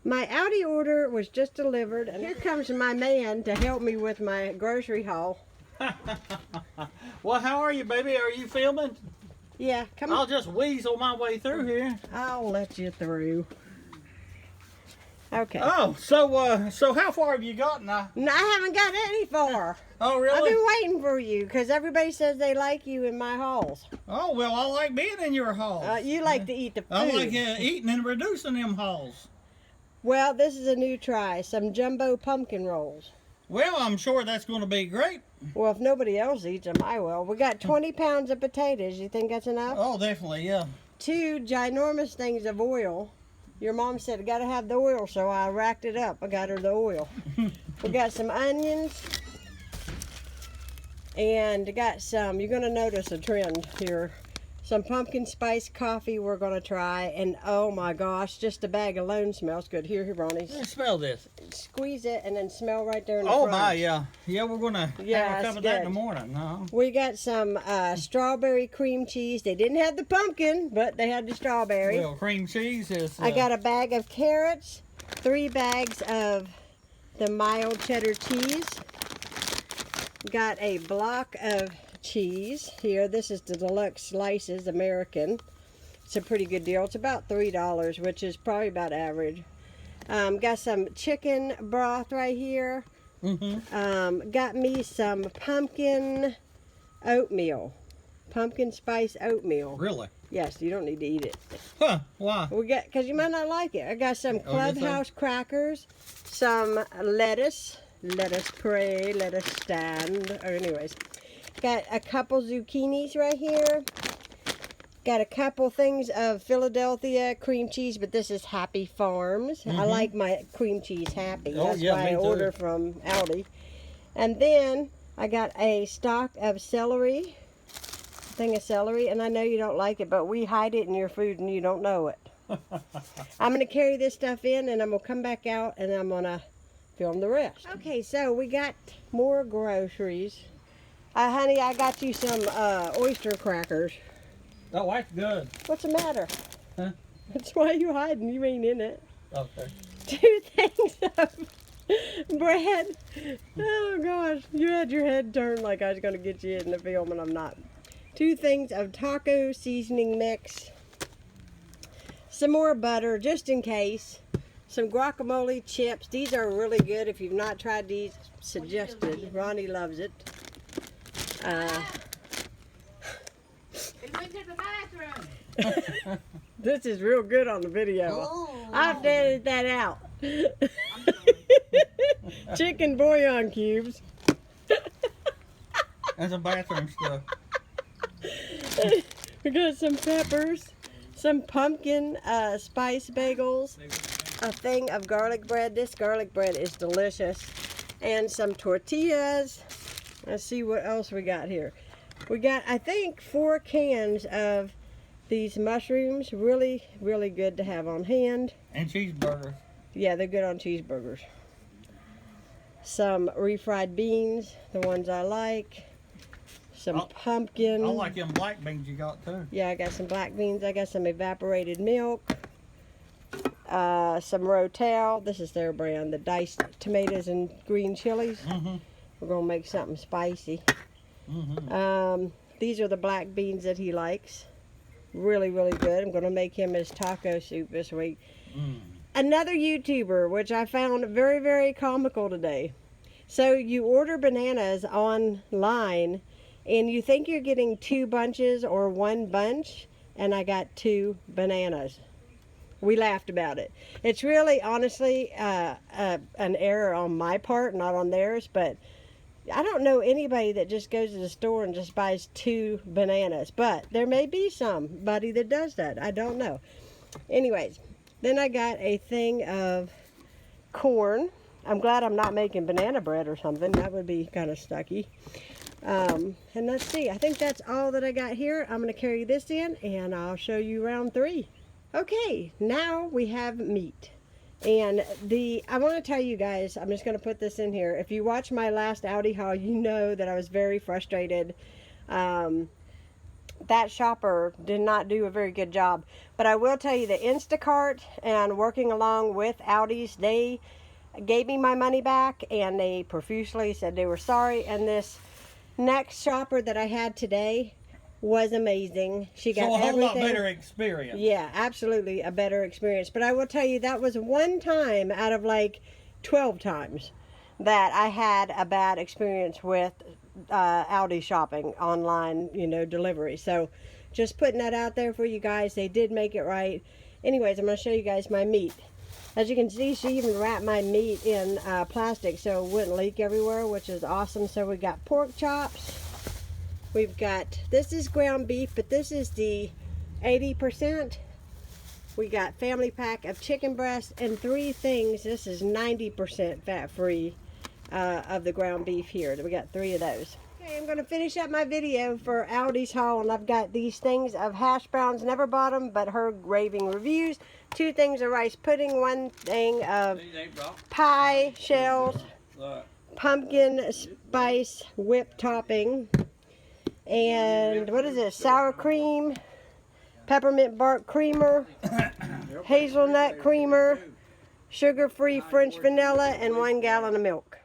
My Aldi order was just delivered, and here comes my man to help me with my grocery haul. Well, how are you, baby? Are you filming? Yeah, come on. I'll just weasel my way through here. I'll let you through. Okay. Oh, so how far have you gotten? No, I haven't got any far. Oh, really? I've been waiting for you because everybody says they like you in my hauls. Oh, well, I like being in your hauls. You like to eat the food. I like eating and reducing them hauls. Well, this is a new try. Some jumbo pumpkin rolls. Well, I'm sure that's going to be great. Well, if nobody else eats them, I will. We got 20 pounds of potatoes. You think that's enough? Oh, definitely, yeah. 2 ginormous things of oil. Your mom said, I got to have the oil, so I racked it up. I got her the oil. We got some onions. And got some, you're going to notice a trend here. Some pumpkin spice coffee we're going to try. And oh my gosh, just a bag alone smells good. Here, Ronnie. Smell this. Squeeze it and then smell right there in the Oh, front. my, yeah. Yeah, we're going to have a cup of that in the morning. We got some strawberry cream cheese. They didn't have the pumpkin, but they had the strawberry. Well, cream cheese is... I got a bag of carrots, 3 bags of the mild cheddar cheese. Got a block of cheese here. This is the deluxe slices, American. It's a pretty good deal. It's about $3, which is probably about average. Got some chicken broth right here. Got me some pumpkin oatmeal. Pumpkin spice oatmeal. Really? Yes, you don't need to eat it. Huh, why? We got, because you might not like it. I got some Clubhouse crackers, some lettuce pray, lettuce stand. Or anyways, got a couple zucchinis right here. Got a couple things of Philadelphia cream cheese, but this is Happy Farms. I like my cream cheese happy. That's why I order from Aldi. And then I got a stalk of celery, thing of celery, and I know you don't like it, but we hide it in your food and you don't know it. I'm going to carry this stuff in, and I'm going to come back out, and I'm going to film the rest. Okay, so we got more groceries. Honey, I got you some oyster crackers. Oh, that's good. What's the matter? Huh? That's why you hiding. You ain't in it. Okay. 2 things of bread. Oh gosh, you had your head turned like I was going to get you in the film, and I'm not. 2 things of taco seasoning mix. Some more butter, just in case. Some guacamole chips. These are really good. If you've not tried these, suggested. Ronnie loves it. It went to the bathroom. This is real good on the video. I have to edit that out. Chicken bouillon cubes. And some bathroom stuff. We got some peppers, some pumpkin spice bagels, a thing of garlic bread. This garlic bread is delicious. And some tortillas. Let's see what else we got here. We got, I think, 4 cans of these mushrooms. Really, really good to have on hand. And cheeseburgers. Yeah, they're good on cheeseburgers. Some refried beans, the ones I like. Some pumpkin. I like them black beans you got too. Yeah, I got some black beans. I got some evaporated milk. Some Rotel. This is their brand. The diced tomatoes and green chilies. We're going to make something spicy. These are the black beans that he likes. Really, really good. I'm going to make him his taco soup this week. Another YouTuber, which I found very, very comical today. So you order bananas online, and you think you're getting 2 bunches or 1 bunch, and I got 2 bananas. We laughed about it. It's really, honestly, an error on my part, not on theirs, but I don't know anybody that just goes to the store and just buys 2 bananas, but there may be somebody that does that. I don't know. Anyways, then I got a thing of corn. I'm glad I'm not making banana bread or something. That would be kind of stucky. And let's see. I think that's all that I got here. I'm going to carry this in, and I'll show you round 3. Okay, now we have meat. And I want to tell you guys, I'm just going to put this in here. If you watch my last Aldi haul, you know that I was very frustrated that shopper did not do a very good job. But I will tell you, the Instacart and working along with Aldi's, they gave me my money back, and they profusely said they were sorry. And this next shopper that I had today was amazing. She got So a whole lot everything. better experience. Yeah, absolutely a better experience. But I will tell you, that was one time out of like 12 times that I had a bad experience with Aldi shopping online, you know, delivery. So just putting that out there for you guys. They did make it right. Anyways, I'm going to show you guys my meat. As you can see, she even wrapped my meat in plastic so it wouldn't leak everywhere, which is awesome. So we got pork chops. We've got, this is ground beef, but this is the 80%. We got family pack of chicken breast and 3 things. This is 90% fat-free of the ground beef here. We got 3 of those. Okay, I'm going to finish up my video for Aldi's haul, and I've got these things of hash browns. Never bought them, but heard raving reviews. 2 things of rice pudding, 1 thing of pie shells, pumpkin spice whipped topping, and what is this? Sour cream, peppermint bark creamer, hazelnut creamer, sugar-free French vanilla, and 1 gallon of milk.